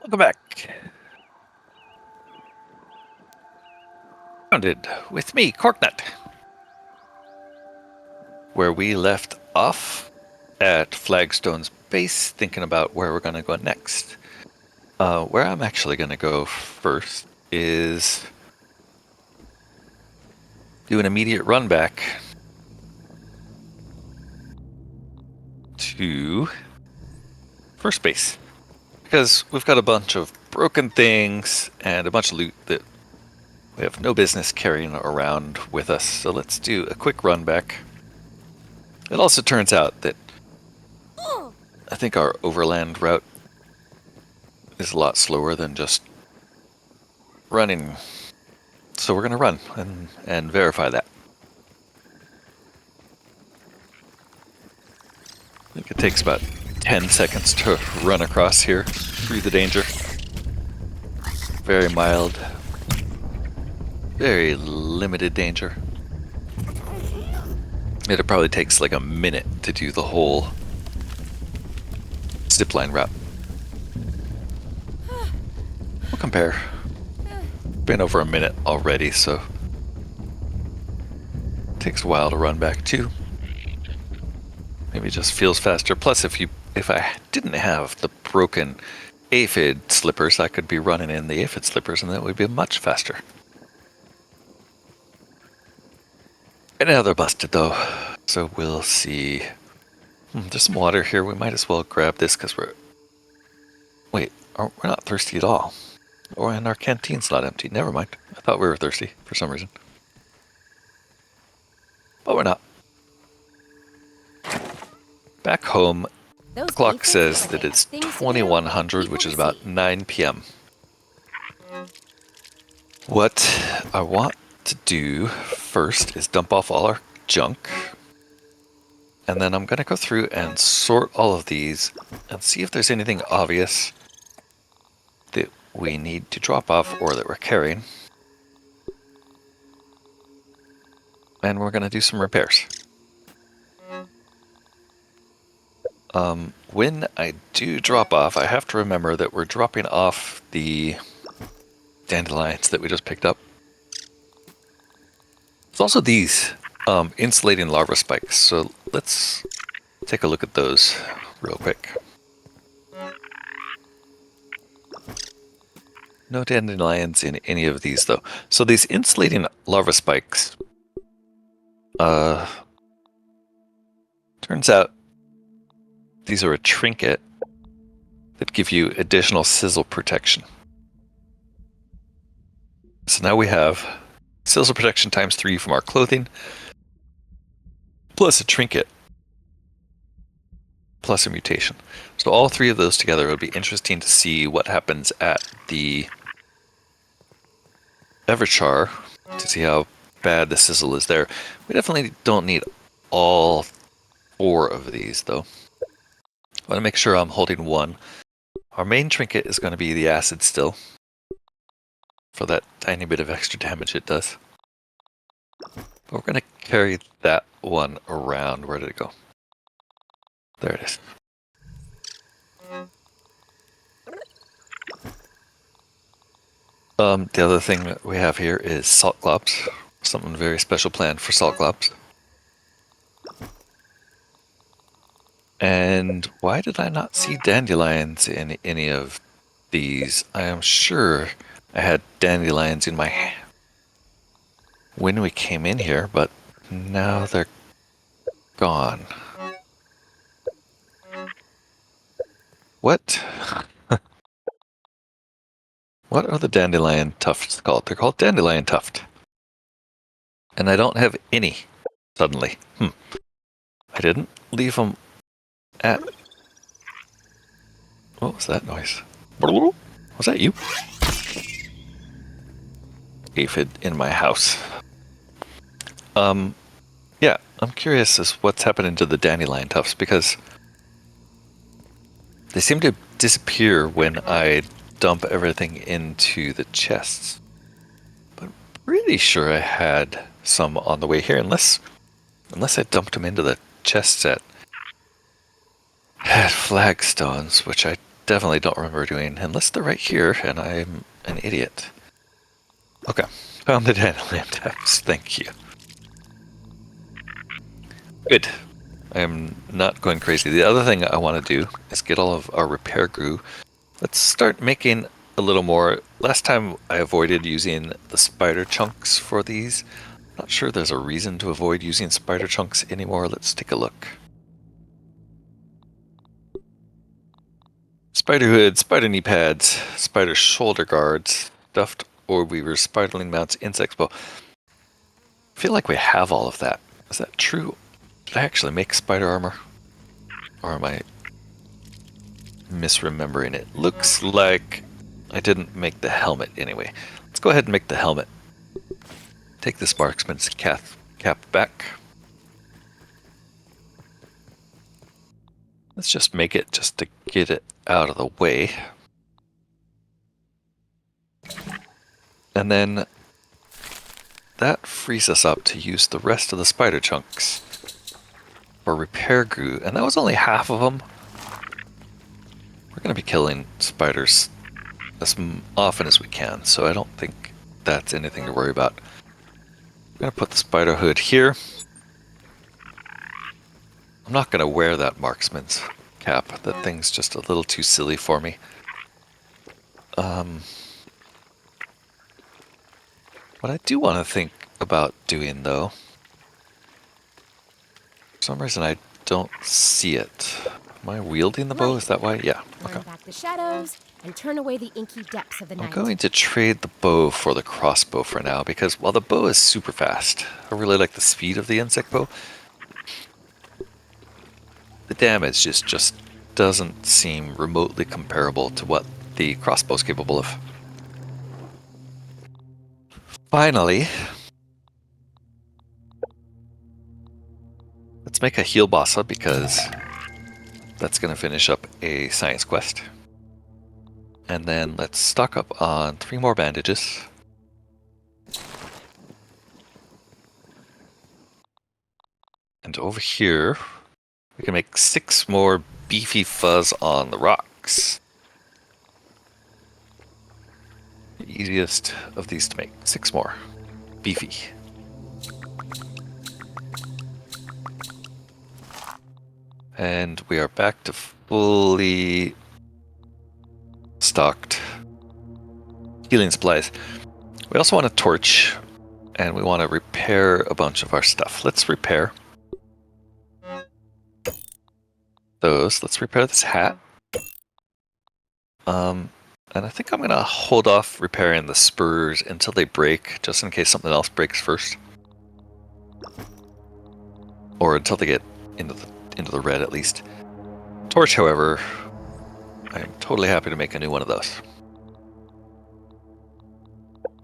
Welcome back. Grounded with me, Corknut. Where we left off at Flagstone's base, thinking about where we're going to go next. Where I'm actually going to go first is do an immediate run back to first base. Because we've got a bunch of broken things and a bunch of loot that we have no business carrying around with us. So let's do a quick run back. It also turns out that I think our overland route is a lot slower than just running. So we're going to run and verify that. I think it takes about 10 seconds to run across here through the danger. Very mild, very limited danger. It probably takes like a minute to do the whole zipline route. We'll compare. Been over a minute already, so it takes a while to run back too. Maybe it just feels faster. Plus, if I didn't have the broken aphid slippers, I could be running in the aphid slippers, and that would be much faster. And now they're busted though, so we'll see. There's some water here. We might as well grab this because we're not thirsty at all. And our canteen's not empty. Never mind. I thought we were thirsty for some reason. But we're not. Back home, the clock says that it's 2100, which is about 9 p.m. What I want to do first is dump off all our junk. And then I'm going to go through and sort all of these and see if there's anything obvious that we need to drop off or that we're carrying. And we're going to do some repairs. When I do drop off, I have to remember that we're dropping off the dandelions that we just picked up. There's also these insulating larva spikes, so let's take a look at those real quick. No dandelions in any of these though. So these insulating larva spikes, turns out these are a trinket that give you additional sizzle protection. So now we have sizzle protection times 3 from our clothing, plus a trinket, plus a mutation. So all 3 of those together would be interesting to see what happens at the Everchar to see how bad the sizzle is there. We definitely don't need all 4 of these though. I want to make sure I'm holding one. Our main trinket is going to be the acid still, for that tiny bit of extra damage it does. But we're going to carry that one around. Where did it go? There it is. The other thing that we have here is salt globs. Something very special planned for salt globs. And why did I not see dandelions in any of these? I am sure I had dandelions in my hand when we came in here, but now they're gone. What? What are the dandelion tufts called? They're called dandelion tuft. And I don't have any, suddenly. I didn't leave them at... What was that noise? Was that you? Aphid in my house. Yeah, I'm curious as what's happening to the dandelion tufts, because they seem to disappear when I dump everything into the chests. But I'm pretty sure I had some on the way here, unless I dumped them into the chests at Flagstones, which I definitely don't remember doing, unless they're right here and I'm an idiot. Okay, found the dandelion taps, thank you. Good. I'm not going crazy. The other thing I want to do is get all of our repair glue. Let's start making a little more. Last time I avoided using the spider chunks for these. Not sure there's a reason to avoid using spider chunks anymore. Let's take a look. Spider hood, spider knee pads, spider shoulder guards, stuffed orb weavers, spiderling mounts, insect bow. I feel like we have all of that. Is that true? Did I actually make spider armor? Or am I misremembering it? Looks like I didn't make the helmet anyway. Let's go ahead and make the helmet. Take this marksman's cap back. Let's just make it just to get it out of the way. And then that frees us up to use the rest of the spider chunks for repair glue. And that was only half of them. We're going to be killing spiders as often as we can, so I don't think that's anything to worry about. I'm going to put the spider hood here. I'm not going to wear that marksman's cap. That thing's just a little too silly for me. What I do want to think about doing, though, for some reason I don't see it. Am I wielding the bow? Is that why? Yeah. Okay. Burn back the shadows and turn away the inky depths of the night. I'm going to trade the bow for the crossbow for now, because while the bow is super fast, I really like the speed of the insect bow. The damage just doesn't seem remotely comparable to what the crossbow is capable of. Finally, let's make a heal bossa, because that's going to finish up a science quest. And then let's stock up on 3 more bandages. And over here, we can make 6 more beefy fuzz on the rocks. The easiest of these to make. 6 more. Beefy. And we are back to fully stocked healing supplies. We also want a torch, and we want to repair a bunch of our stuff. Let's repair those. Let's repair this hat. And I think I'm going to hold off repairing the spurs until they break, just in case something else breaks first. Or until they get into the red, at least. Torch, however, I'm totally happy to make a new one of those.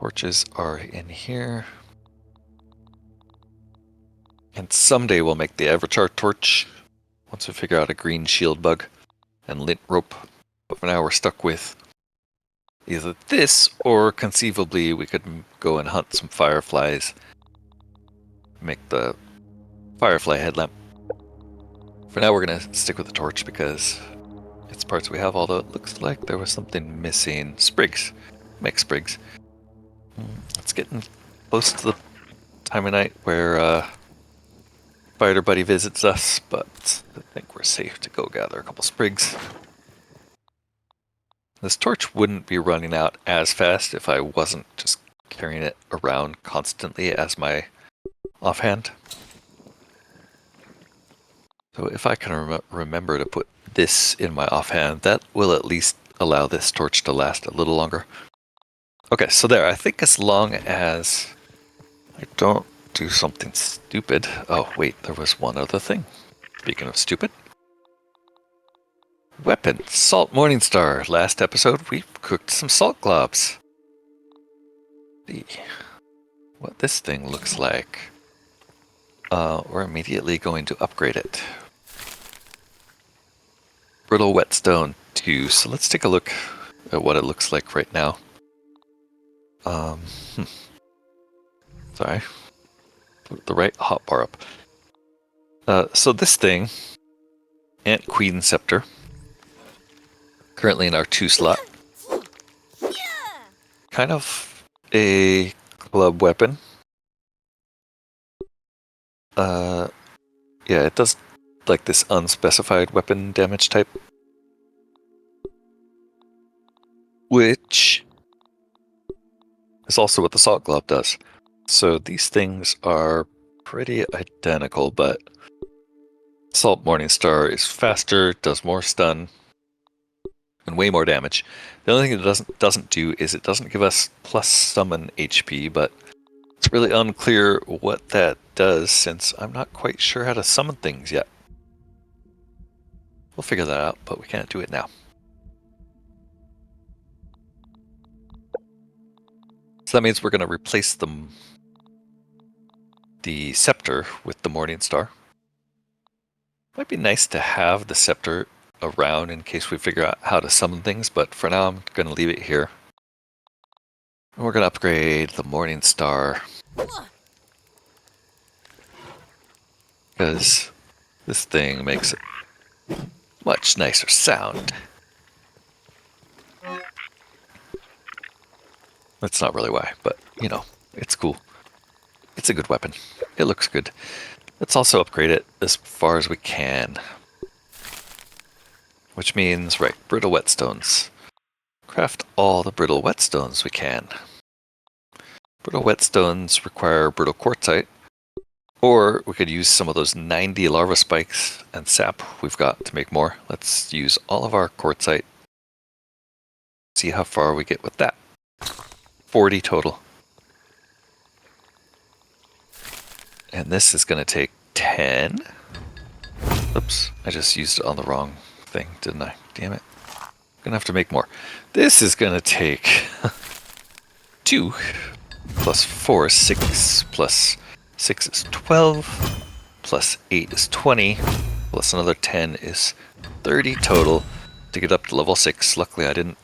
Torches are in here. And someday we'll make the Everchar torch, once we figure out a green shield bug and lint rope. But for now we're stuck with either this, or conceivably we could go and hunt some fireflies. Make the firefly headlamp. For now we're going to stick with the torch because it's parts we have, although it looks like there was something missing. Sprigs. Make sprigs. It's getting close to the time of night where Spider Buddy visits us, but I think we're safe to go gather a couple sprigs. This torch wouldn't be running out as fast if I wasn't just carrying it around constantly as my offhand. So if I can remember to put this in my offhand, that will at least allow this torch to last a little longer. Okay, so there. I think as long as I don't do something stupid. Oh, wait, there was one other thing. Speaking of stupid. Weapon, Salt Morningstar. Last episode, we cooked some salt globs. See what this thing looks like. We're immediately going to upgrade it. Brittle Whetstone 2. So let's take a look at what it looks like right now. Sorry. Put the right hotbar up. So this thing, Ant Queen Scepter. Currently in our 2 slot. Kind of a club weapon. Yeah, it does like this unspecified weapon damage type. Which is also what the Salt Glove does. So these things are pretty identical, but Salt Morningstar is faster, does more stun, and way more damage. The only thing it doesn't do is it doesn't give us plus summon HP, but it's really unclear what that does since I'm not quite sure how to summon things yet. We'll figure that out, but we can't do it now. So that means we're going to replace the Scepter with the Morningstar. Might be nice to have the Scepter around in case we figure out how to summon things, but for now I'm going to leave it here. And we're going to upgrade the Morningstar because this thing makes a much nicer sound. That's not really why, but you know, it's cool. It's a good weapon. It looks good. Let's also upgrade it as far as we can. Which means, right, brittle whetstones. Craft all the brittle whetstones we can. Brittle whetstones require brittle quartzite, or we could use some of those 90 larva spikes and sap we've got to make more. Let's use all of our quartzite. See how far we get with that. 40 total. And this is going to take 10. Oops, I just used it on the wrong thing, didn't I? Damn it. Gonna have to make more. This is gonna take 2 plus 4 is 6 plus 6 is 12 plus 8 is 20 plus another 10 is 30 total to get up to level 6. Luckily I didn't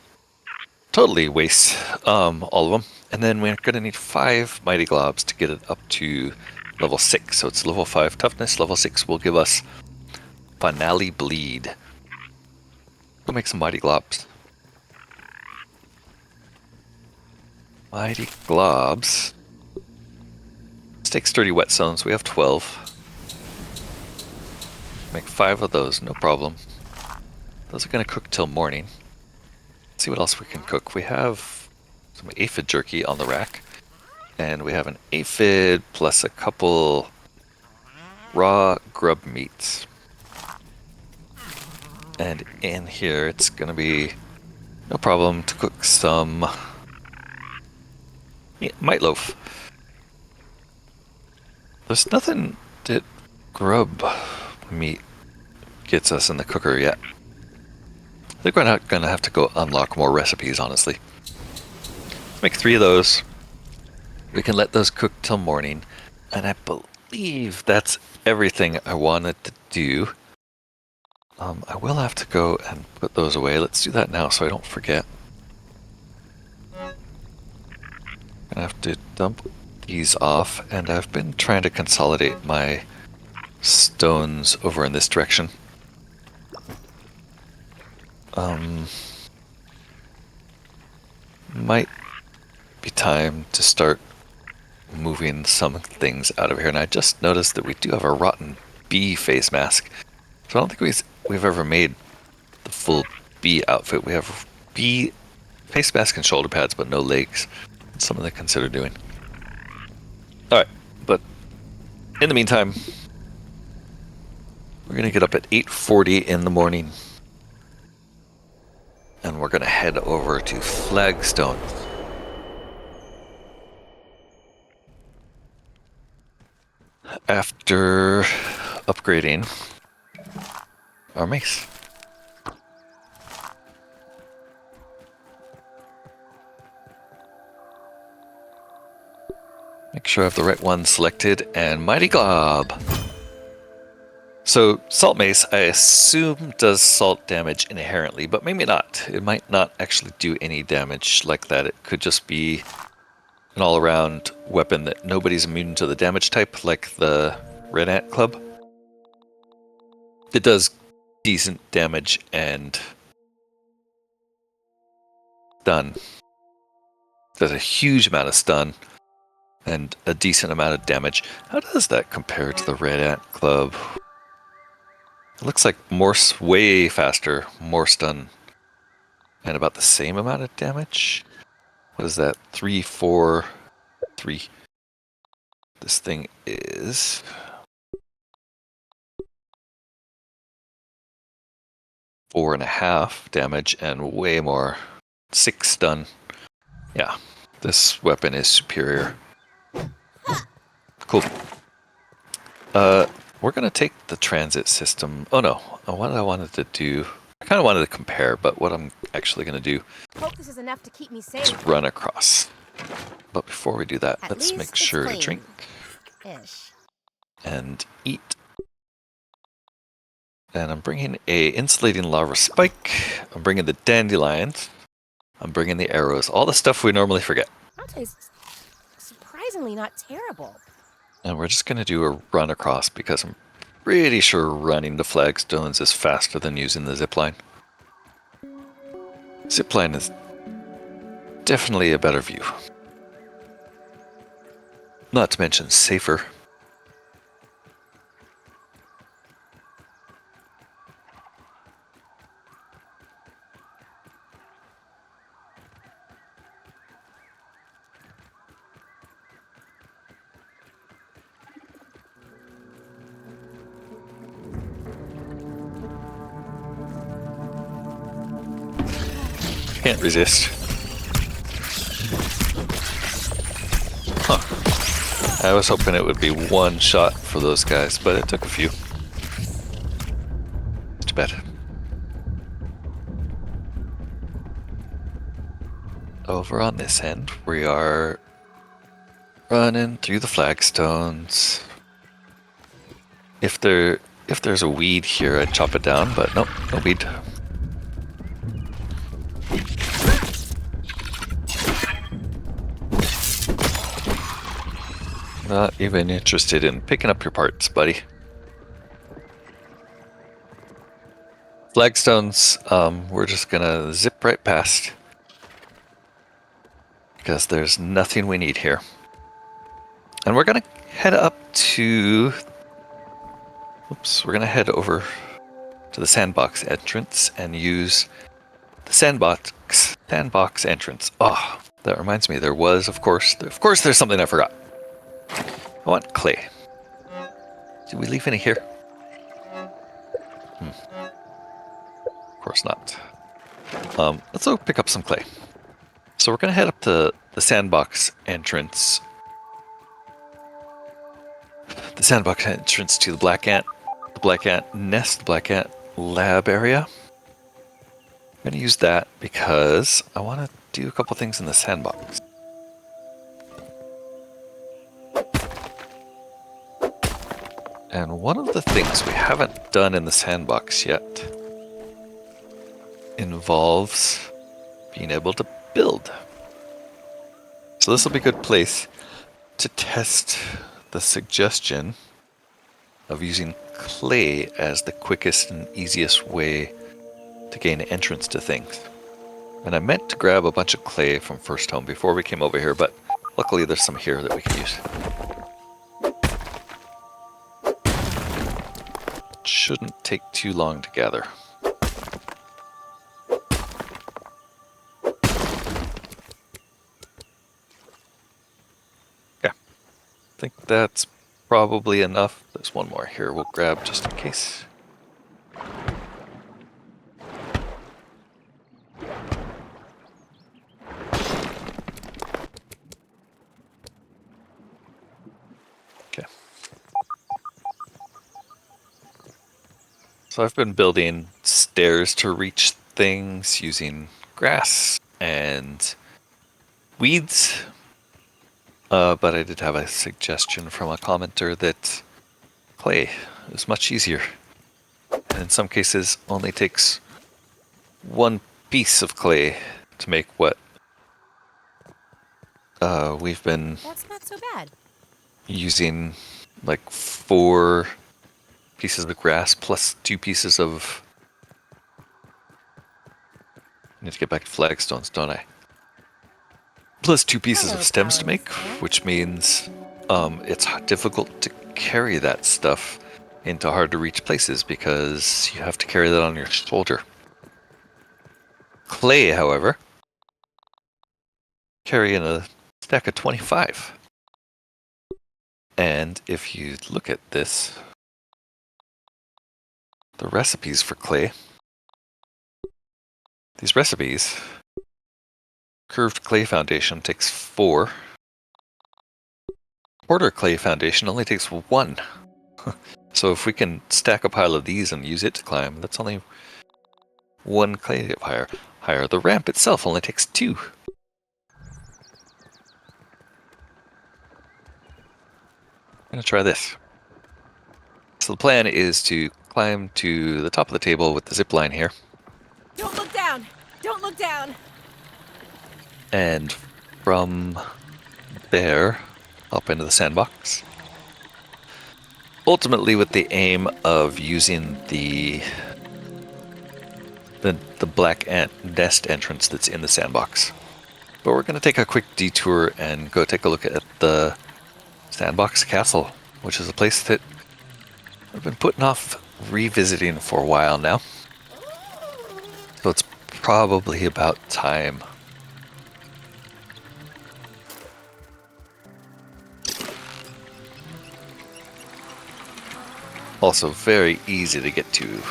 totally waste all of them. And then we're gonna need 5 mighty globs to get it up to level 6. So it's level 5 toughness. Level 6 will give us Finale Bleed. Go make some mighty globs. Mighty globs. This takes 30 whetstones. We have 12. Make 5 of those, no problem. Those are going to cook till morning. Let's see what else we can cook. We have some aphid jerky on the rack. And we have an aphid plus a couple raw grub meats. And in here, it's going to be no problem to cook some might loaf. There's nothing that grub meat gets us in the cooker yet. I think we're not going to have to go unlock more recipes, honestly. Let's make 3 of those. We can let those cook till morning. And I believe that's everything I wanted to do. I will have to go and put those away. Let's do that now so I don't forget. I have to dump these off, and I've been trying to consolidate my stones over in this direction. Might be time to start moving some things out of here, and I just noticed that we do have a rotten bee face mask. So I don't think we've ever made the full bee outfit. We have bee face mask and shoulder pads, but no legs. It's something to consider doing. Alright, but in the meantime, we're going to get up at 8:40 in the morning. And we're going to head over to Flagstone. After upgrading our mace. Make sure I have the right one selected, and Mighty Glob. So, Salt Mace, I assume, does salt damage inherently, but maybe not. It might not actually do any damage like that. It could just be an all-around weapon that nobody's immune to the damage type, like the Red Ant Club. It does decent damage and stun. Does a huge amount of stun and a decent amount of damage. How does that compare to the Red Ant Club? It looks like way faster, more stun, and about the same amount of damage. What is that? 3, 4, 3. This thing is 4.5 damage and way more. 6 stun. Yeah, this weapon is superior. Cool. We're gonna take the transit system. Oh no, what I wanted to do, I kind of wanted to compare, but what I'm actually gonna do Hope this is enough to keep me is safe. run across. But before we do that, At let's least make it's sure to clean. drink Ish. and eat. And I'm bringing a insulating lava spike. I'm bringing the dandelions. I'm bringing the arrows. All the stuff we normally forget. That tastes surprisingly not terrible. And we're just gonna do a run across because I'm pretty sure running the flagstones is faster than using the zipline. Zipline is definitely a better view. Not to mention safer. Can't resist. Huh. I was hoping it would be one shot for those guys, but it took a few. Too bad. Over on this end, we are running through the flagstones. If there's a weed here, I'd chop it down, but nope, no weed. Not even interested in picking up your parts, buddy. Flagstones, we're just gonna zip right past because there's nothing we need here. And we're gonna head up to... Oops, we're gonna head over to the sandbox entrance and use the sandbox entrance. Oh, that reminds me, there was, of course there's something I forgot. I want clay. Did we leave any here? Of course not. Let's go pick up some clay. So we're gonna head up to the sandbox entrance. The sandbox entrance to the Black Ant nest, the Black Ant lab area. I'm gonna use that because I want to do a couple things in the sandbox. And one of the things we haven't done in the sandbox yet involves being able to build. So this will be a good place to test the suggestion of using clay as the quickest and easiest way to gain entrance to things. And I meant to grab a bunch of clay from First Home before we came over here, but luckily there's some here that we can use. Shouldn't take too long to gather. Yeah, I think that's probably enough. There's one more here we'll grab just in case. Okay. So I've been building stairs to reach things using grass and weeds. But I did have a suggestion from a commenter that clay is much easier. And in some cases only takes one piece of clay to make what we've been That's not so bad. using, like 4 pieces of grass plus 2 pieces of... I need to get back to flagstones, don't I? plus 2 pieces Hello, of stems to make, Power. which means it's difficult to carry that stuff into hard to reach places because you have to carry that on your shoulder. Clay, however, carry in a stack of 25. And if you look at this, the recipes for clay, these recipes, curved clay foundation takes 4. Quarter clay foundation only takes 1. So if we can stack a pile of these and use it to climb, that's only 1 clay up higher. The ramp itself only takes 2. I'm gonna try this. So the plan is to climb to the top of the table with the zip line here. Don't look down! Don't look down! And from there, up into the sandbox. Ultimately with the aim of using the black ant nest entrance that's in the sandbox. But we're going to take a quick detour and go take a look at the Sandbox Castle, which is a place that I've been putting off revisiting for a while now. So it's probably about time. Also very easy to get to.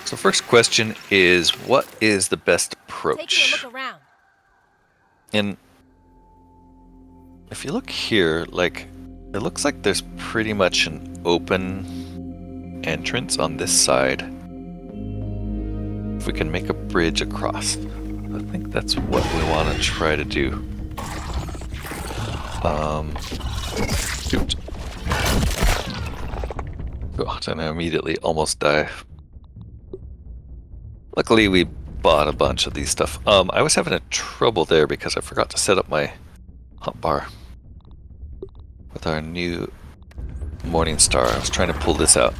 So first question is, what is the best approach? Taking a look around. And if you look here, like, it looks like there's pretty much an open entrance on this side. If we can make a bridge across, I think that's what we want to try to do. Shoot. God, and I immediately almost die. Luckily, we bought a bunch of these stuff. I was having a trouble there because I forgot to set up my hotbar with our new Morning Star. I was trying to pull this out.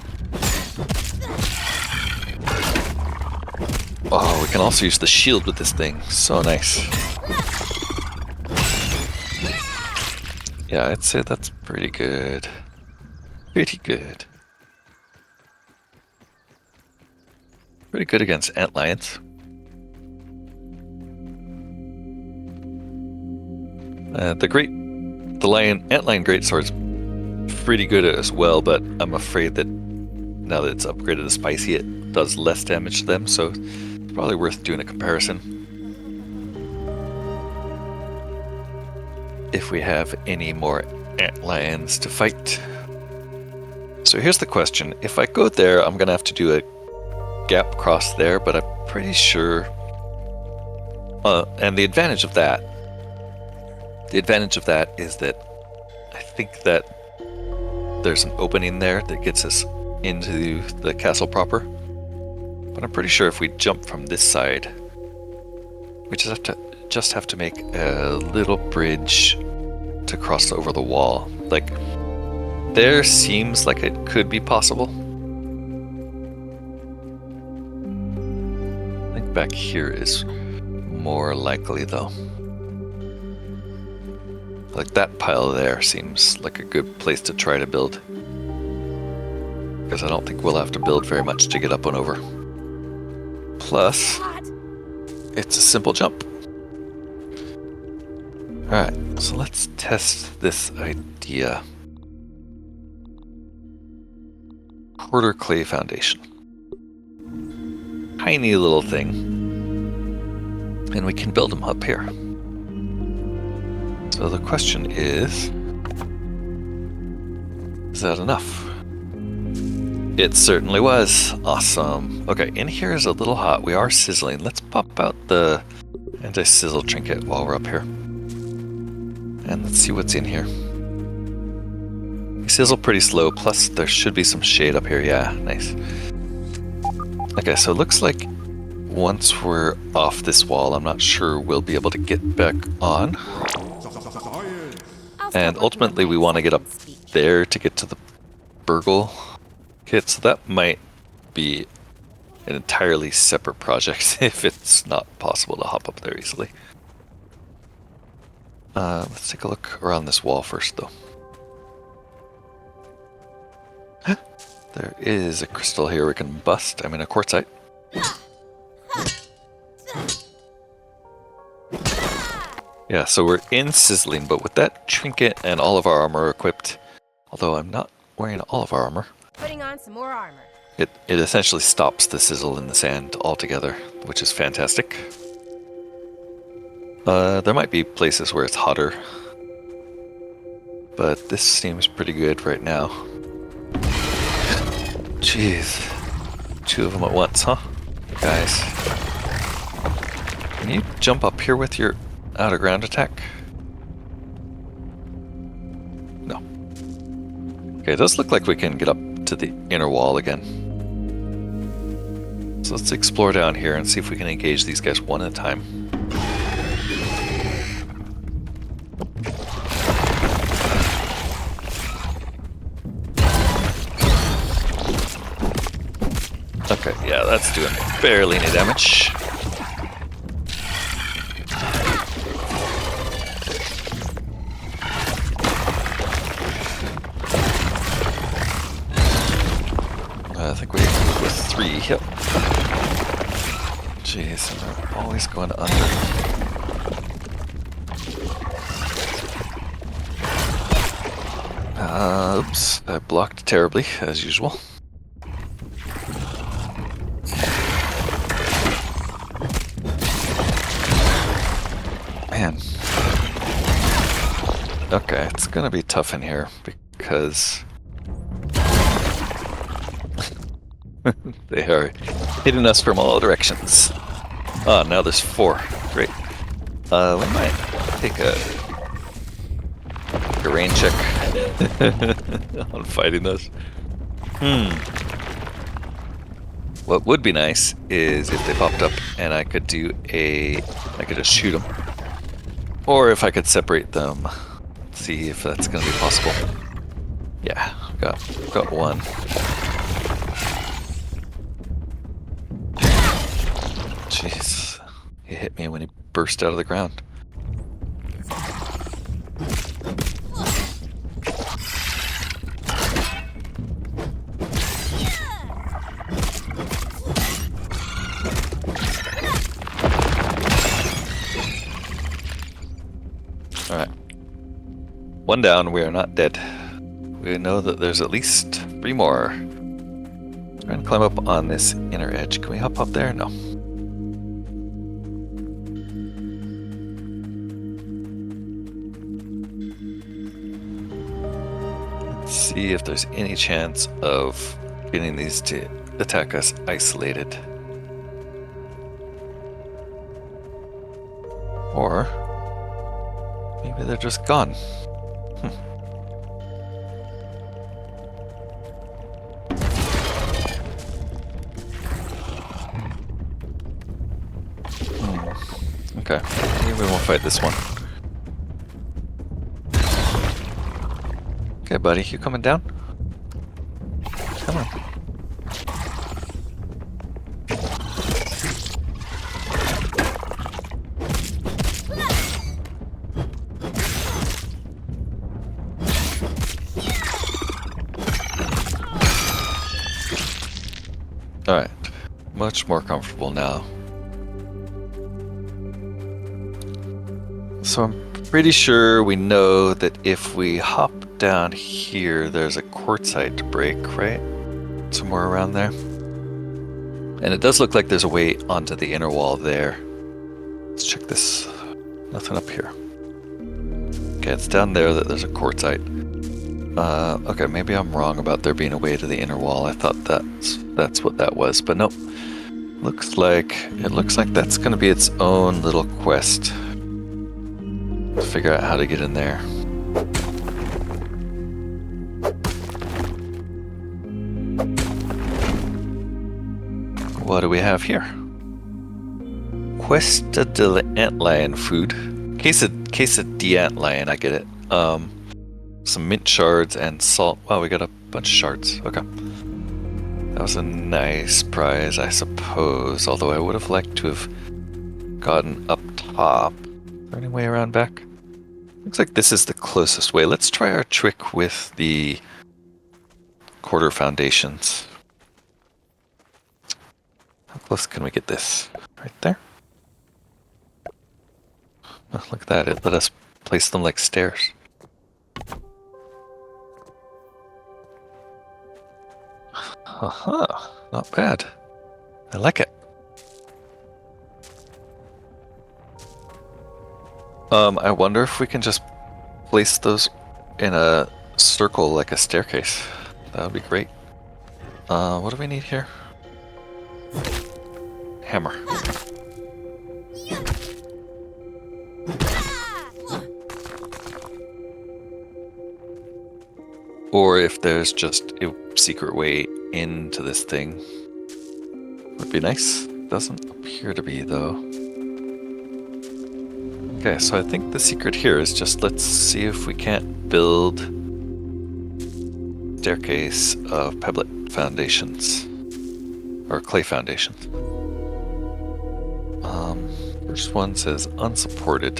Oh, we can also use the shield with this thing. So nice. Yeah, I'd say that's pretty good. Pretty good. Pretty good against antlions. The antlion greatsword's pretty good as well, but I'm afraid that now that it's upgraded to spicy, it does less damage to them, so it's probably worth doing a comparison. If we have any more antlions to fight. So here's the question. If I go there, I'm gonna have to do a gap cross there, but I'm pretty sure and the advantage of that is that I think that there's an opening there that gets us into the castle proper, but I'm pretty sure if we jump from this side, we just have to make a little bridge to cross over the wall. Like, there seems like it could be possible. I think back here is more likely, though. Like, that pile there seems like a good place to try to build, because I don't think we'll have to build very much to get up and over. Plus, it's a simple jump. Alright, so let's test this idea. Quarter clay foundation. Tiny little thing. And we can build them up here. So the question is that enough? It certainly was. Awesome. Okay, in here is a little hot. We are sizzling. Let's pop out the anti-sizzle trinket while we're up here. And let's see what's in here. We sizzle pretty slow, plus there should be some shade up here. Yeah, nice. Okay, so it looks like once we're off this wall, I'm not sure we'll be able to get back on. And ultimately we want to get up there to get to the burgle kit, so that might be an entirely separate project if it's not possible to hop up there easily. Let's take a look around this wall first, though. There is a crystal here we can bust. I mean, a quartzite. Yeah, so we're in sizzling, but with that trinket and all of our armor equipped, although I'm not wearing all of our armor, Putting on some more armor. it essentially stops the sizzle in the sand altogether, which is fantastic. There might be places where it's hotter, but this seems pretty good right now. Jeez. 2 of them at once, huh? Guys. Can you jump up here with your out of ground attack? No. Okay, it does look like we can get up to the inner wall again. So let's explore down here and see if we can engage these guys one at a time. Okay, yeah, that's doing barely any damage. I think we move with 3, yep. Jeez, and they're always going under. Oops, I blocked terribly, as usual. Man. Okay, it's gonna be tough in here because they are hitting us from all directions. Oh, now there's 4. Great. We might take a rain check on fighting those. What would be nice is if they popped up and I could just shoot them. Or if I could separate them. See if that's going to be possible. Yeah, got one. Jeez, he hit me when he burst out of the ground. Alright. 1 down, we are not dead. We know that there's at least 3 more. Try and climb up on this inner edge. Can we hop up there? No. Let's see if there's any chance of getting these to attack us isolated. Or maybe they're just gone. Okay, maybe we won't fight this one. Okay, buddy, you coming down? Come on. Alright, much more comfortable now. So I'm pretty sure we know that if we hop down here, there's a quartzite to break, right? Somewhere around there. And it does look like there's a way onto the inner wall there. Let's check this. Nothing up here. Okay, it's down there that there's a quartzite. Okay, maybe I'm wrong about there being a way to the inner wall. I thought that's what that was, but nope. It looks like that's going to be its own little quest to figure out how to get in there. What do we have here? Cuesta de Antlion food. Case of de Antlion, I get it. Some mint shards and salt. Wow, we got a bunch of shards. Okay. That was a nice prize, I suppose, although I would have liked to have gotten up top. Is there any way around back? Looks like this is the closest way. Let's try our trick with the quarter foundations. How close can we get this? Right there? Oh, look at that, it let us place them like stairs. Haha, not bad. I like it. I wonder if we can just place those in a circle like a staircase. That would be great. What do we need here? Hammer. Or if there's just a secret way into this thing, would be nice. Doesn't appear to be, though. Okay, so I think the secret here is just let's see if we can't build staircase of pebblet foundations or clay foundations. First one says unsupported.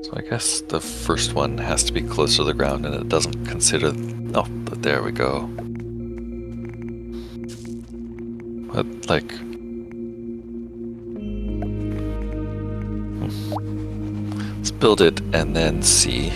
So I guess the first one has to be closer to the ground and it doesn't consider... Oh, but there we go. But, like... Let's build it and then see.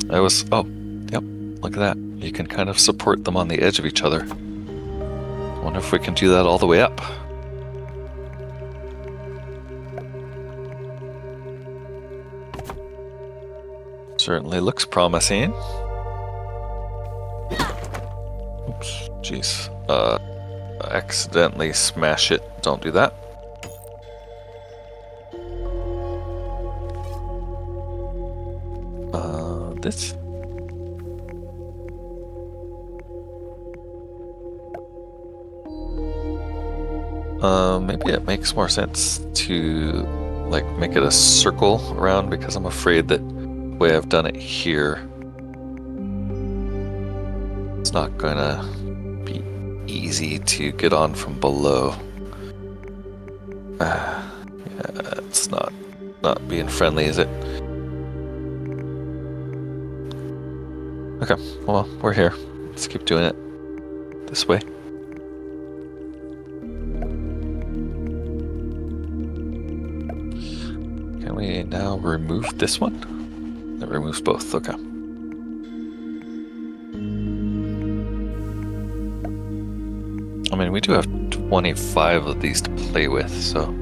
I was... Oh, yep, look at that. You can kind of support them on the edge of each other. I wonder if we can do that all the way up. Certainly looks promising. Oops, jeez. Accidentally smash it. Don't do that. This? Maybe it makes more sense to like make it a circle around because I'm afraid that the way I've done it here, it's not gonna be easy to get on from below. Yeah, it's not being friendly, is it? Okay, well, we're here. Let's keep doing it this way. Can we now remove this one? That removes both, okay. I mean, we do have 25 of these to play with, so...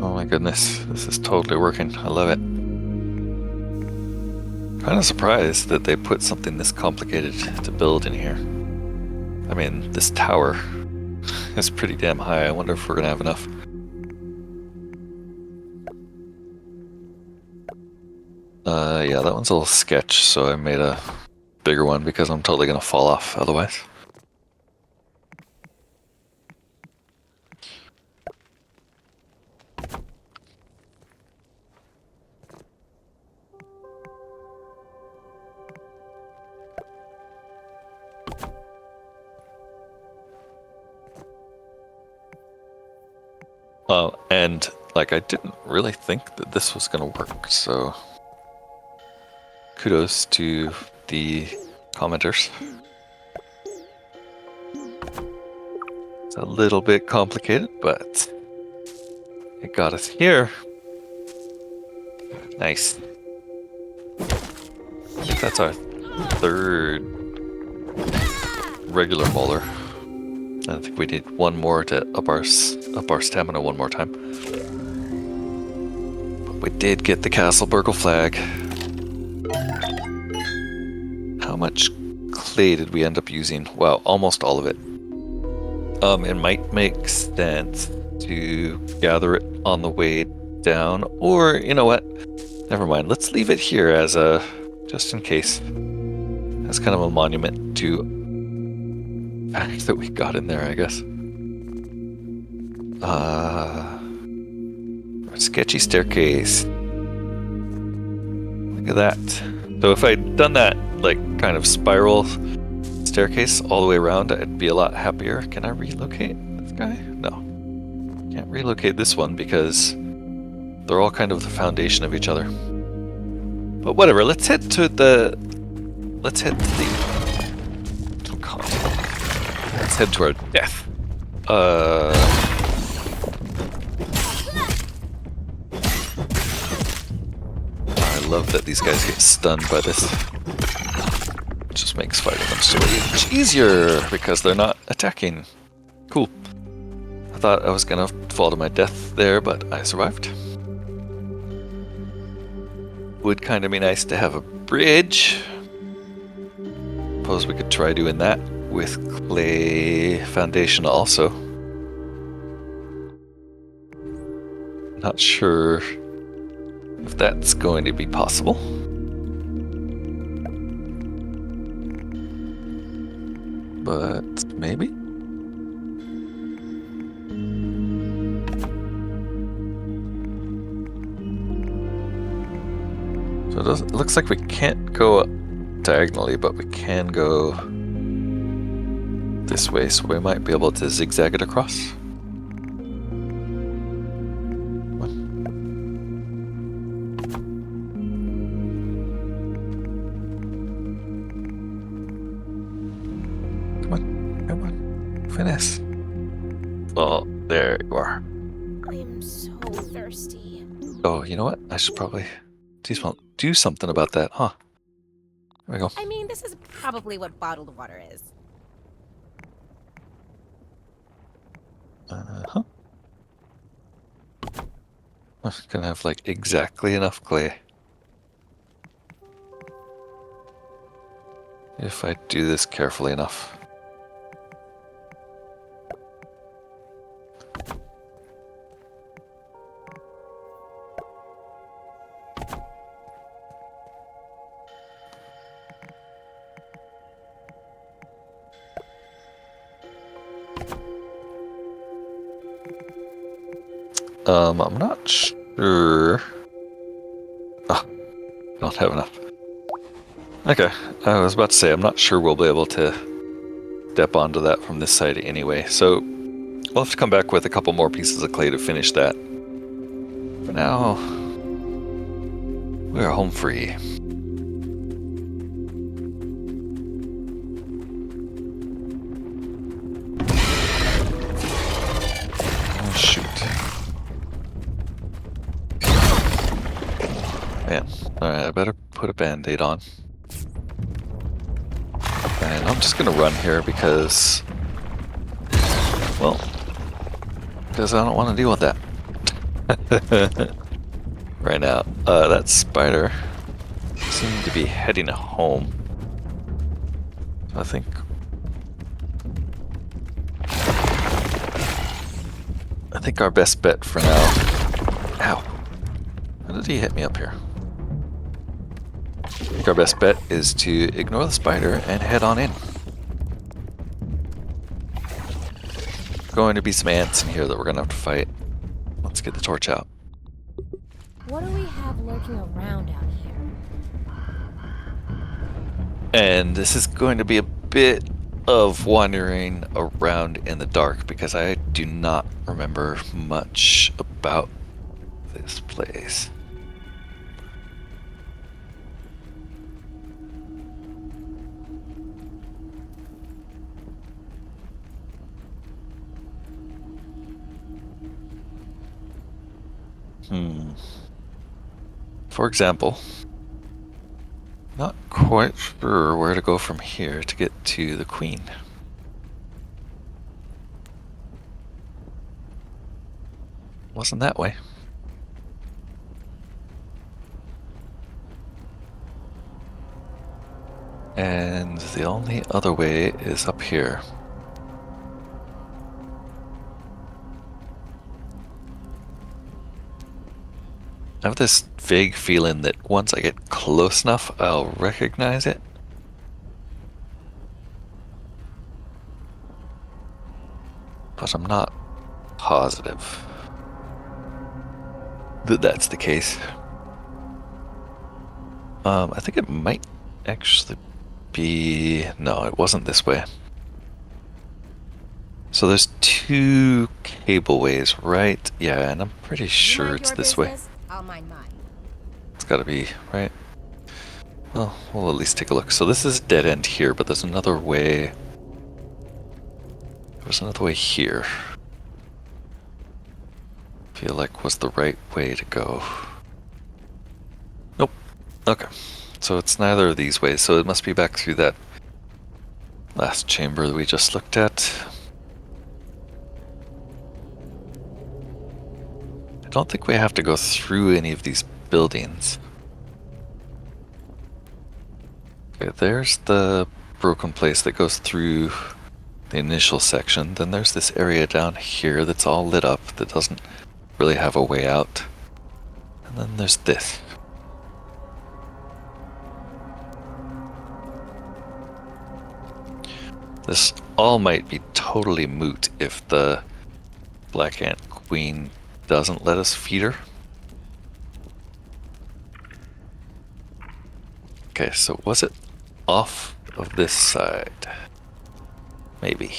Oh my goodness, this is totally working. I love it. Kind of surprised that they put something this complicated to build in here. I mean, this tower is pretty damn high. I wonder if we're gonna have enough. Yeah, that one's a little sketch, so I made a bigger one because I'm totally gonna fall off otherwise. And like I didn't really think that this was gonna work, so kudos to the commenters. It's a little bit complicated, but it got us here. Nice. I think that's our third regular molar. I think we need one more to up our stamina one more time. But we did get the Castle Burgle flag. How much clay did we end up using? Well, almost all of it. It might make sense to gather it on the way down, or you know what? Never mind. Let's leave it here as a just in case, as kind of a monument to the fact that we got in there, I guess. Sketchy staircase. Look at that. So if I'd done that like kind of spiral staircase all the way around, I'd be a lot happier. Can I relocate this guy? No. Can't relocate this one because they're all kind of the foundation of each other. But whatever, let's head to the... Oh god. Let's head to our death. I love that these guys get stunned by this. It just makes fighting them so much easier because they're not attacking. Cool. I thought I was gonna fall to my death there, but I survived. Would kind of be nice to have a bridge. Suppose we could try doing that with clay foundation also. Not sure if that's going to be possible. But maybe? So it looks like we can't go diagonally, but we can go this way, so we might be able to zigzag it across. Come on, finesse. Oh, there you are. I'm so thirsty. Oh, you know what? I should probably do something about that, huh? There we go. I mean, this is probably what bottled water is. Uh-huh. I'm gonna have like exactly enough clay. If I do this carefully enough. I'm not sure. Ah, don't have enough. Okay, I was about to say, I'm not sure we'll be able to step onto that from this side anyway, so we'll have to come back with a couple more pieces of clay to finish that. For now, we are home free. Oh, shoot. Man, alright, I better put a band-aid on. And I'm just gonna run here because, well, because I don't want to deal with that. Right now. That spider seemed to be heading home. I think our best bet for now. Ow. How did he hit me up here? I think our best bet is to ignore the spider and head on in. Going to be some ants in here that we're gonna have to fight. Let's get the torch out. What do we have lurking around out here? And this is going to be a bit of wandering around in the dark because I do not remember much about this place. For example, not quite sure where to go from here to get to the Queen. Wasn't that way. And the only other way is up here. I have this vague feeling that once I get close enough, I'll recognize it. But I'm not positive that that's the case. I think it might actually be... No, it wasn't this way. So there's 2 cableways, right? Yeah, and I'm pretty sure it's this way. I'll mind mine. It's gotta be, right? Well, we'll at least take a look. So this is a dead end here, but there's another way. There's another way here. Feel like was the right way to go. Nope. Okay. So it's neither of these ways, so it must be back through that last chamber that we just looked at. I don't think we have to go through any of these buildings. Okay, there's the broken place that goes through the initial section. Then there's this area down here that's all lit up that doesn't really have a way out. And then there's this. This all might be totally moot if the Black Ant Queen doesn't let us feed her. Okay, so was it off of this side? Maybe.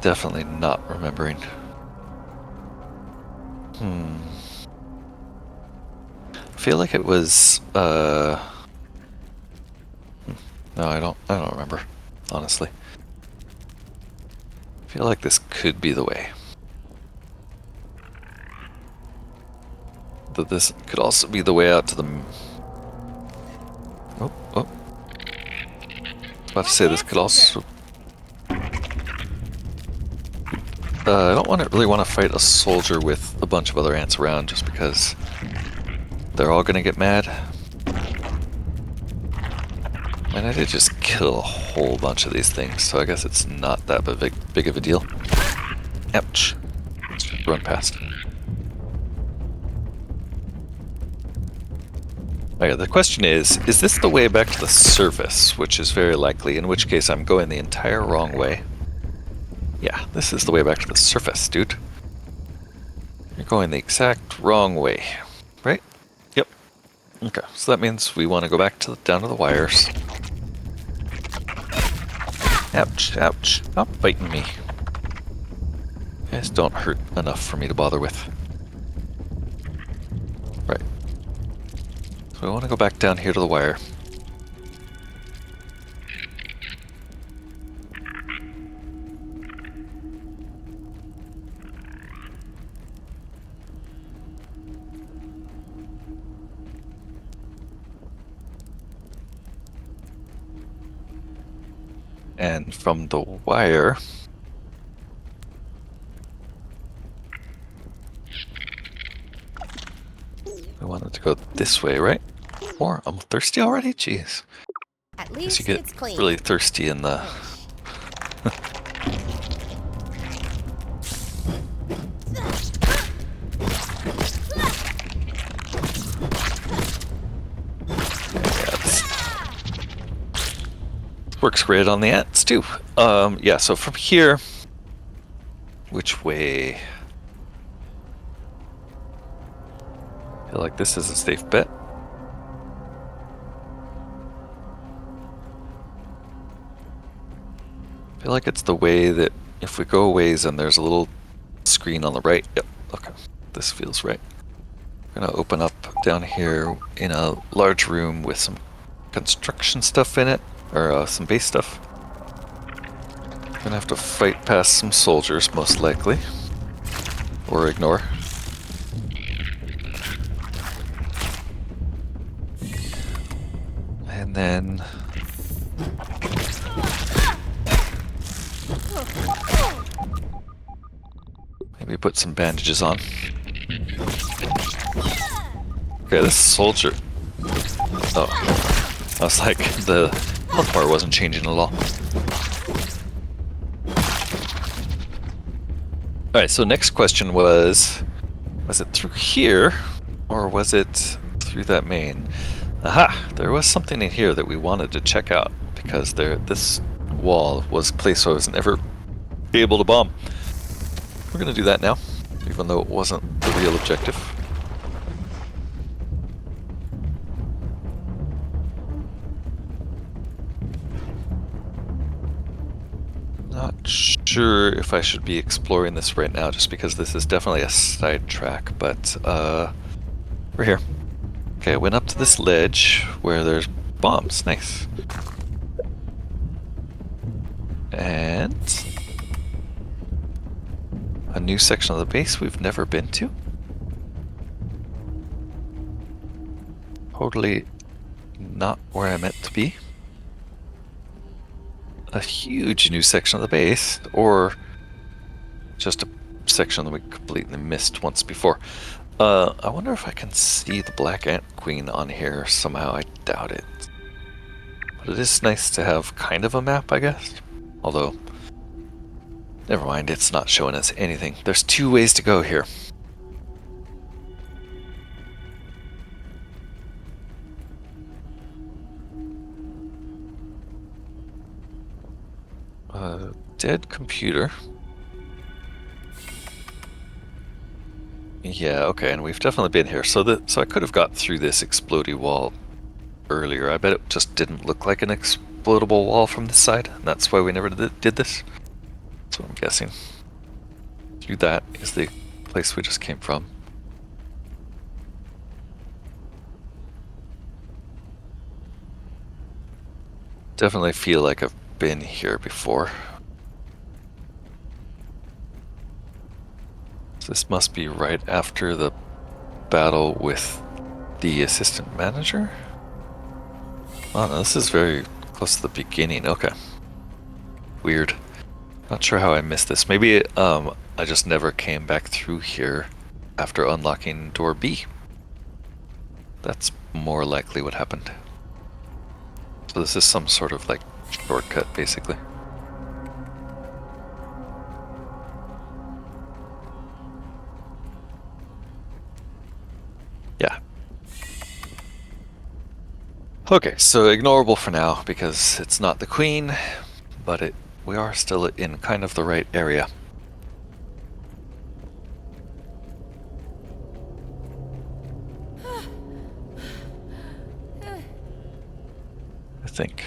Definitely not remembering. I feel like it was no, I don't remember, honestly. I feel like this could be the way. That this could also be the way out to the... Oh. I was about to say this could also... I don't really want to fight a soldier with a bunch of other ants around just because they're all going to get mad. And I did just kill a whole bunch of these things, so I guess it's not that big of a deal. Ouch. Let's just run past. Okay, the question is this the way back to the surface? Which is very likely, in which case I'm going the entire wrong way. Yeah, this is the way back to the surface, dude. You're going the exact wrong way, right? Yep. Okay, so that means we want to go back to down to the wires. Ouch, ouch. Stop biting me. You guys don't hurt enough for me to bother with. Right. So we want to go back down here to the wire. And from the wire, we wanted to go this way, right? Or I'm thirsty already? Jeez. At Guess least you get it's clean. really thirsty in the... Works great on the ants too. Yeah, so from here, which way? I feel like this is a safe bet. I feel like it's the way that if we go a ways and there's a little screen on the right. Yep, okay, this feels right. We're gonna open up down here in a large room with some construction stuff in it. Or some base stuff. Gonna have to fight past some soldiers, most likely. Or ignore. And then... maybe put some bandages on. Okay, this soldier... Oh. I was like, the health bar wasn't changing at all. Alright, so next question was, Was it through here, or was it through that main? Aha! There was something in here that we wanted to check out, because this wall was a place I was never able to bomb. We're gonna do that now, even though it wasn't the real objective. Not sure if I should be exploring this right now, just because this is definitely a sidetrack, but we're here. Okay, I went up to this ledge where there's bombs. Nice. And a new section of the base we've never been to. Totally not where I meant to be. A huge new section of the base, or just a section that we completely missed once before. I wonder if I can see the Black Ant Queen on here somehow. I doubt it. But it is nice to have kind of a map, I guess. Although, never mind, it's not showing us anything. There's 2 ways to go here. Dead computer. Yeah, okay, and we've definitely been here. So I could have got through this explodey wall earlier. I bet it just didn't look like an explodable wall from this side, and that's why we never did this. That's what I'm guessing. Through that is the place we just came from. Definitely feel like I've been here before. This must be right after the battle with the assistant manager? Oh no, this is very close to the beginning. Okay. Weird. Not sure how I missed this. Maybe I just never came back through here after unlocking door B. That's more likely what happened. So this is some sort of like shortcut, basically. Yeah. Okay, so ignorable for now because it's not the queen, but we are still in kind of the right area. I think.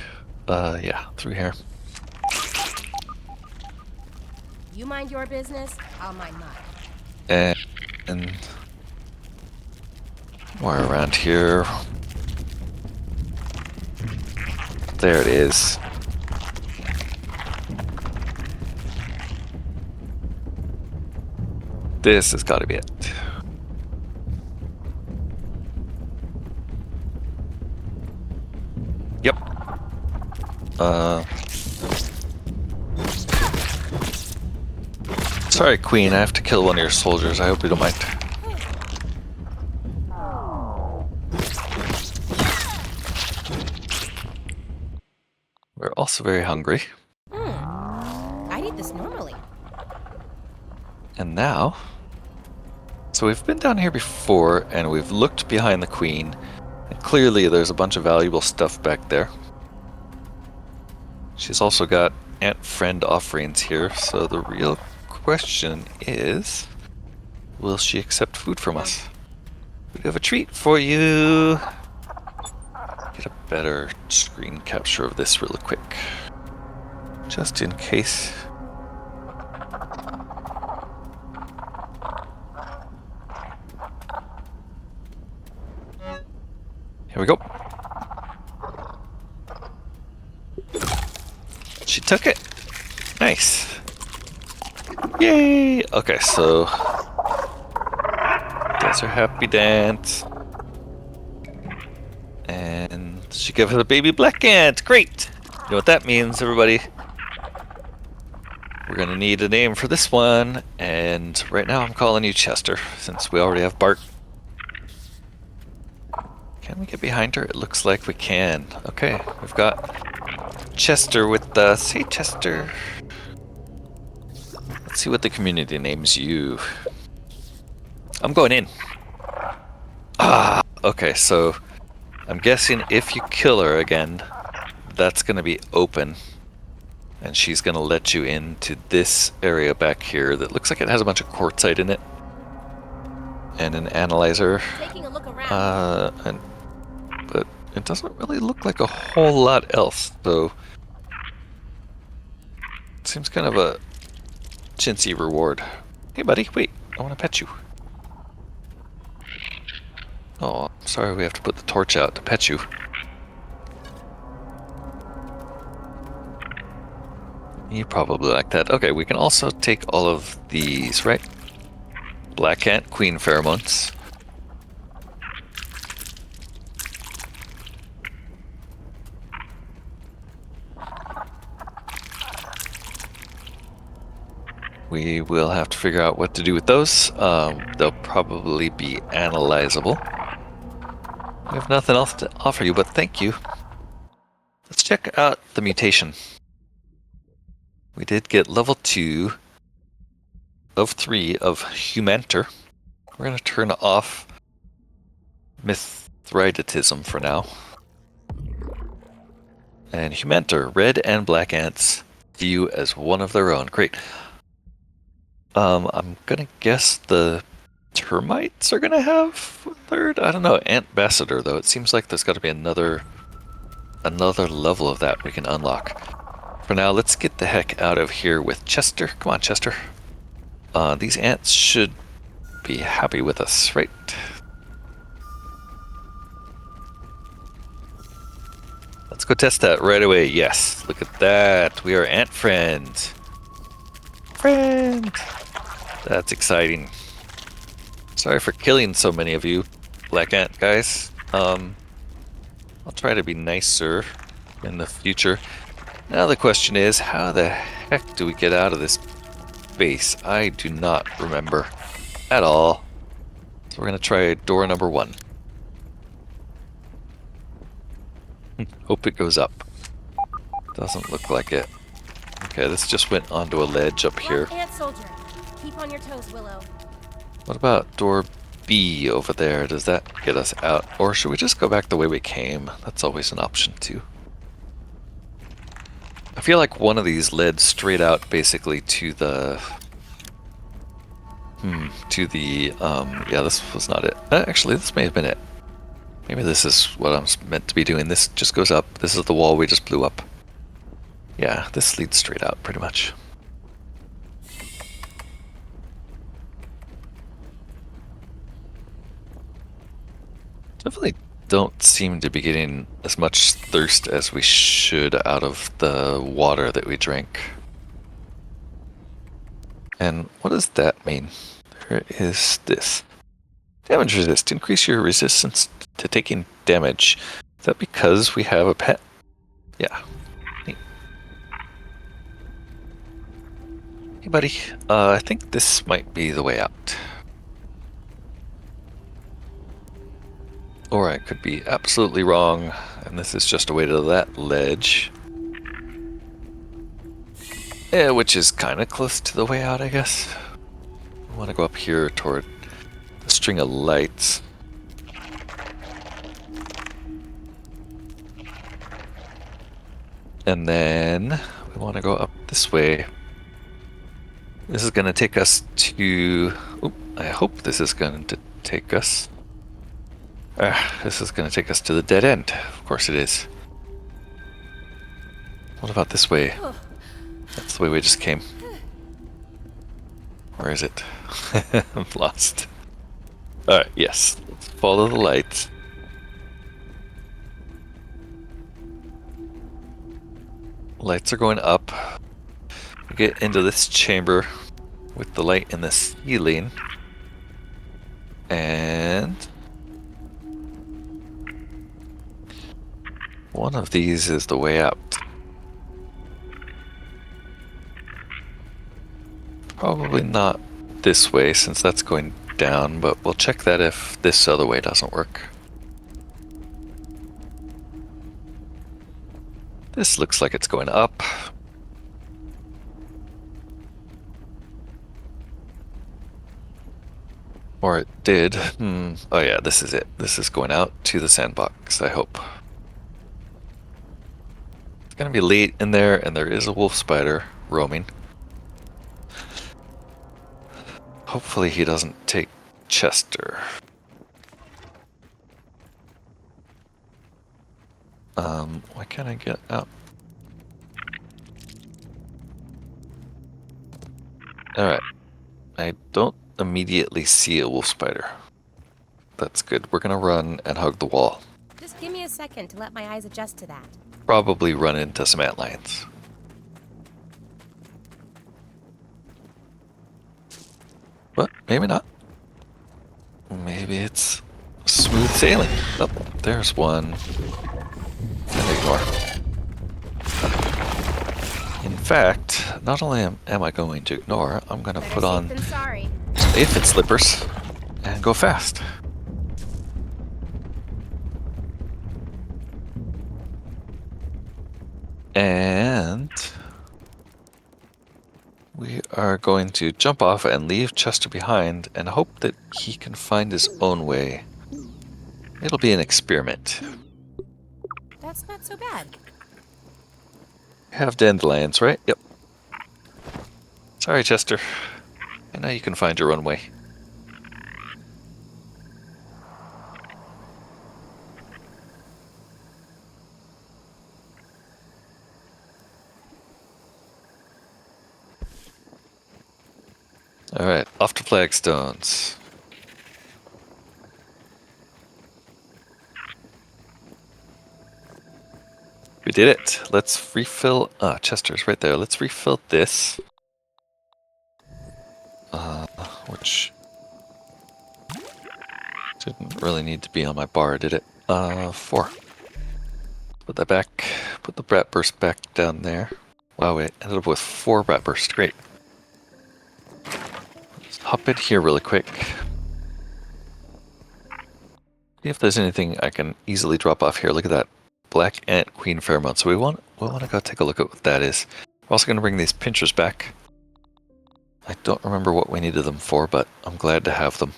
Yeah, through here. You mind your business, I'll mind mine. And more around here. There it is. This has got to be it. Yep. Sorry, Queen, I have to kill one of your soldiers. I hope you don't mind. We're also very hungry. I'd eat this normally. And now... So we've been down here before, and we've looked behind the queen, and clearly there's a bunch of valuable stuff back there. She's also got ant friend offerings here, so the real question is, will she accept food from us? We have a treat for you! Get a better screen capture of this really quick, just in case. Here we go. She took it. Nice. Yay! Okay, so that's her happy dance. And she gave her the baby black ant. Great! You know what that means, everybody? We're gonna need a name for this one, and right now I'm calling you Chester, since we already have Bart. Can we get behind her? It looks like we can. Okay, we've got Chester with us. Hey, Chester. Let's see what the community names you. I'm going in. Ah, okay, so I'm guessing if you kill her again, that's going to be open. And she's going to let you into this area back here that looks like it has a bunch of quartzite in it. And an analyzer. Taking a look around. But it doesn't really look like a whole lot else, so it seems kind of a chintzy reward. Hey buddy, wait, I want to pet you. Oh, sorry we have to put the torch out to pet you. You probably like that. Okay, we can also take all of these, right? Black Ant Queen pheromones. We will have to figure out what to do with those. They'll probably be analyzable. We have nothing else to offer you, but thank you. Let's check out the mutation. We did get level 2 of 3 of Humanter. We're going to turn off Mithridatism for now. And Humanter, red and black ants view as one of their own. Great. I'm going to guess the termites are going to have a third? I don't know. Antbassador, though. It seems like there's got to be another level of that we can unlock. For now, let's get the heck out of here with Chester. Come on, Chester. These ants should be happy with us, right? Let's go test that right away. Yes, look at that. We are ant friends. Friend! That's exciting. Sorry for killing so many of you, black ant guys. I'll try to be nicer in the future. Now the question is, how the heck do we get out of this base? I do not remember at all. So we're going to try door number 1. Hope it goes up. Doesn't look like it. Okay, this just went onto a ledge up here. Ant soldier. Keep on your toes, Willow. What about door B over there? Does that get us out? Or should we just go back the way we came? That's always an option too. I feel like one of these led straight out basically to the... yeah, this was not it. Actually, this may have been it. Maybe this is what I'm meant to be doing. This just goes up. This is the wall we just blew up. Yeah, this leads straight out, pretty much. Definitely don't seem to be getting as much thirst as we should out of the water that we drank. And what does that mean? There is this. Damage resist. Increase your resistance to taking damage. Is that because we have a pet? Yeah. Neat. Hey buddy, I think this might be the way out. Or I could be absolutely wrong, and this is just a way to that ledge. Yeah, which is kind of close to the way out, I guess. I want to go up here toward the string of lights. And then we want to go up this way. This is going to take us to... Oop, I hope this is going to take us... this is going to take us to the dead end. Of course it is. What about this way? That's the way we just came. Where is it? I'm lost. Alright, yes. Let's follow the lights. Lights are going up. We get into this chamber with the light in the ceiling. And... one of these is the way out. Probably not this way, since that's going down, but we'll check that if this other way doesn't work. This looks like it's going up. Or it did. Oh yeah, this is it. This is going out to the sandbox, I hope. It's gonna be late in there, and there is a wolf spider roaming. Hopefully he doesn't take Chester. Why can't I get out? Alright. I don't immediately see a wolf spider. That's good. We're gonna run and hug the wall. Just give me a second to let my eyes adjust to that. Probably run into some antlions. But maybe not. Maybe it's smooth sailing. Oh, there's one. And ignore. In fact, not only am I going to ignore, I'm going to put on aphid slippers and go fast. And we are going to jump off and leave Chester behind and hope that he can find his own way. It'll be an experiment. That's not so bad. Have dandelions, right? Yep. Sorry, Chester. I know you can find your own way. Alright, off to Flagstones. We did it. Let's refill. Chester's right there. Let's refill this. Which didn't really need to be on my bar, did it? 4. Put that back. Put the Brat Burst back down there. Wow, we ended up with 4 Brat Bursts. Great. Let's hop in here really quick. See if there's anything I can easily drop off here. Look at that. Black Ant Queen Pheromone. So we want to go take a look at what that is. We're also going to bring these pinchers back. I don't remember what we needed them for, but I'm glad to have them.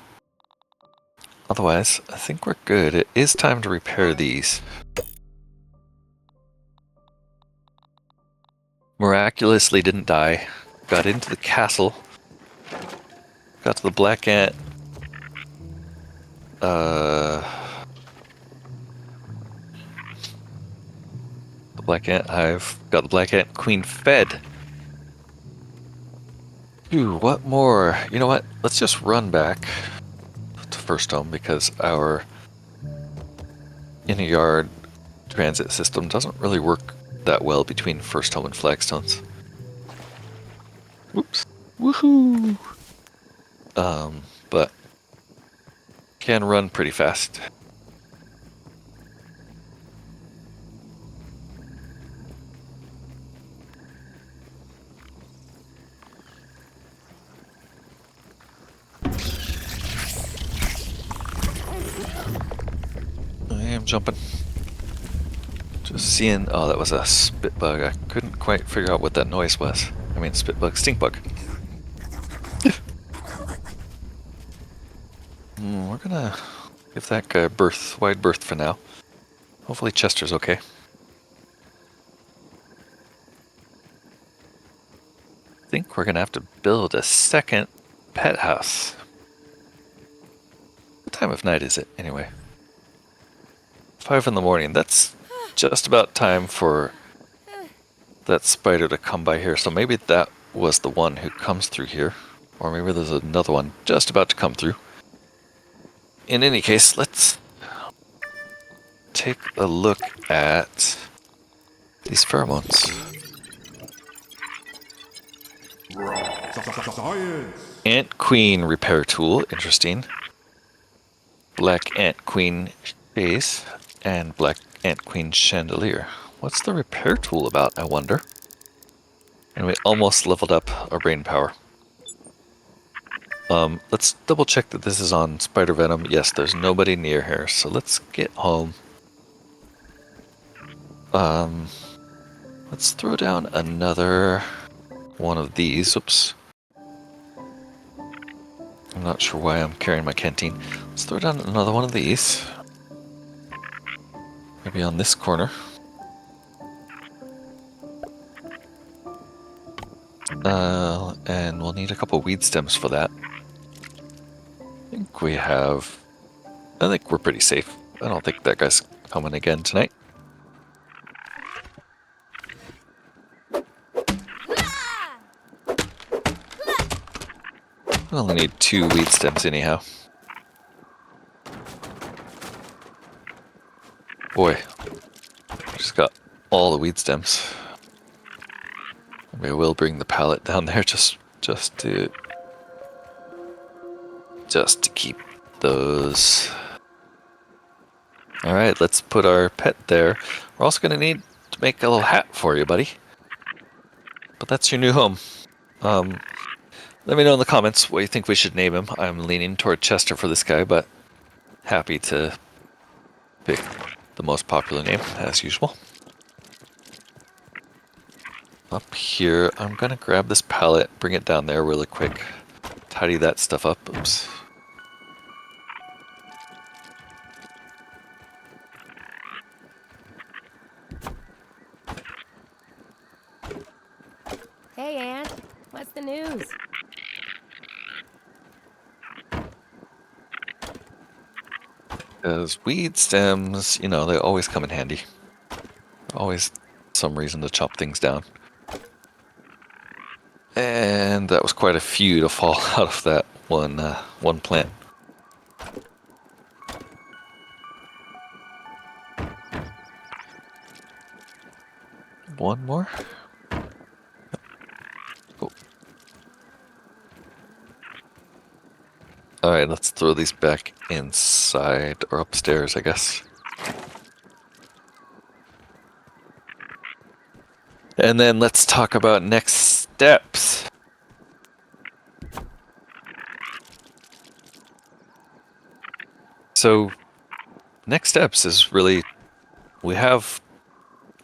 Otherwise, I think we're good. It is time to repair these. Miraculously didn't die. Got into the castle. Got to the Black Ant. The Black Ant Hive. Got the Black Ant Queen fed. Ooh, what more? You know what? Let's just run back to First Home because our in-yard transit system doesn't really work that well between First Home and Flagstones. Whoops. Woohoo! But can run pretty fast. I am jumping. Just seeing. Oh, that was a spit bug. I couldn't quite figure out what that noise was. I mean, spit bug, stink bug. We're gonna give that guy wide berth for now. Hopefully Chester's okay. I think we're gonna have to build a second pet house. What time of night is it, anyway? 5 in the morning. That's just about time for that spider to come by here. So maybe that was the one who comes through here. Or maybe there's another one just about to come through. In any case, let's take a look at these pheromones. Ant Queen Repair Tool, interesting. Black Ant Queen Chase and Black Ant Queen Chandelier. What's the repair tool about, I wonder? And we almost leveled up our brain power. Let's double check that this is on Spider Venom. Yes, there's nobody near here, so let's get home. Let's throw down another one of these. Oops. And not sure why I'm carrying my canteen. Let's throw down another one of these. Maybe on this corner. And we'll need a couple weed stems for that. I think we're pretty safe. I don't think that guy's coming again tonight. I only need 2 weed stems anyhow. Boy, just got all the weed stems. Maybe I will bring the pallet down there just to keep those. All right, let's put our pet there. We're also going to need to make a little hat for you, buddy. But that's your new home. Let me know in the comments what you think we should name him. I'm leaning toward Chester for this guy, but happy to pick the most popular name, as usual. Up here, I'm going to grab this pallet, bring it down there really quick. Tidy that stuff up. Oops. Hey, Aunt. What's the news? Because weed stems, you know, they always come in handy. Always some reason to chop things down. And that was quite a few to fall out of that one plant. One more. Cool. Alright, let's throw these back inside or upstairs, I guess. And then let's talk about next steps. So, next steps is really, we have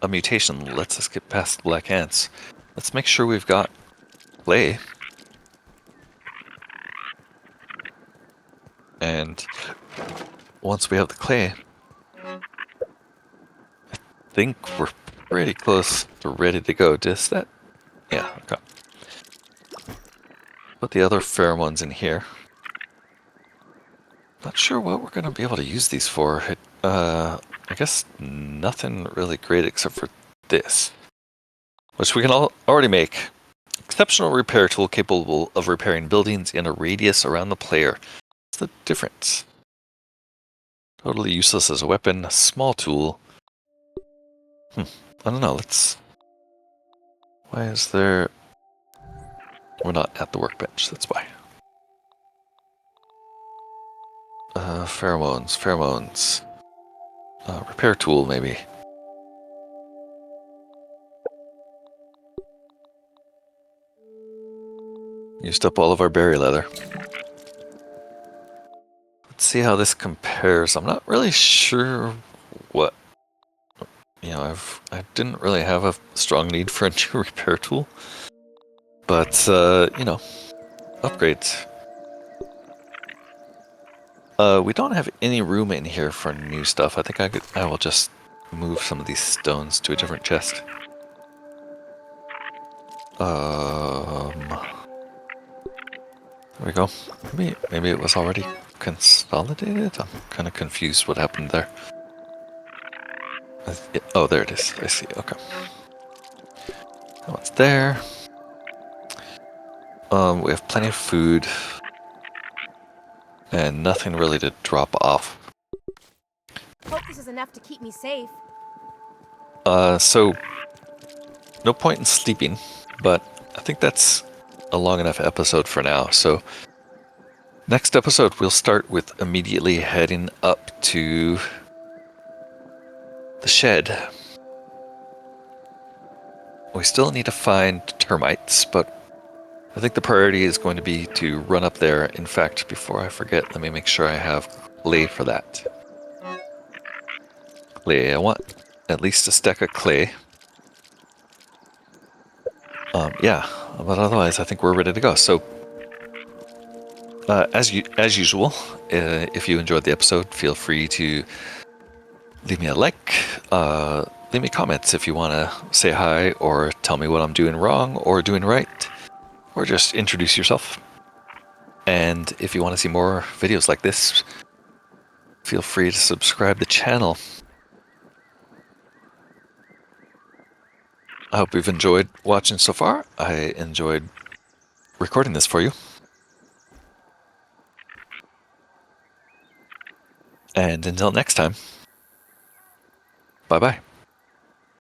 a mutation that lets us get past the black ants. Let's make sure we've got clay. And once we have the clay, I think we're pretty close to ready to go. Just that? Yeah, okay. Put the other pheromones in here. Not sure what we're going to be able to use these for. I guess nothing really great except for this. Which we can already make. Exceptional repair tool capable of repairing buildings in a radius around the player. What's the difference? Totally useless as a weapon. A small tool. I don't know, Why is there... We're not at the workbench, that's why. Pheromones. Repair tool, maybe. Used up all of our berry leather. Let's see how this compares. I'm not really sure what... You know, I didn't really have a strong need for a new repair tool. But, you know, upgrades. We don't have any room in here for new stuff. I think I will just move some of these stones to a different chest. There we go. Maybe it was already consolidated? I'm kind of confused what happened there. Oh, there it is. I see. Okay. That one's there. We have plenty of food. And nothing really to drop off. Hope this is enough to keep me safe. So no point in sleeping, but I think that's a long enough episode for now. So next episode, we'll start with immediately heading up to the shed. We still need to find termites, but I think the priority is going to be to run up there. In fact, before I forget, let me make sure I have clay for that. Clay, I want at least a stack of clay. Yeah, but otherwise I think we're ready to go. So As usual, if you enjoyed the episode, feel free to leave me a like, leave me comments if you want to say hi or tell me what I'm doing wrong or doing right, or just introduce yourself. And if you want to see more videos like this, feel free to subscribe to the channel. I hope you've enjoyed watching so far. I enjoyed recording this for you. And until next time, bye-bye.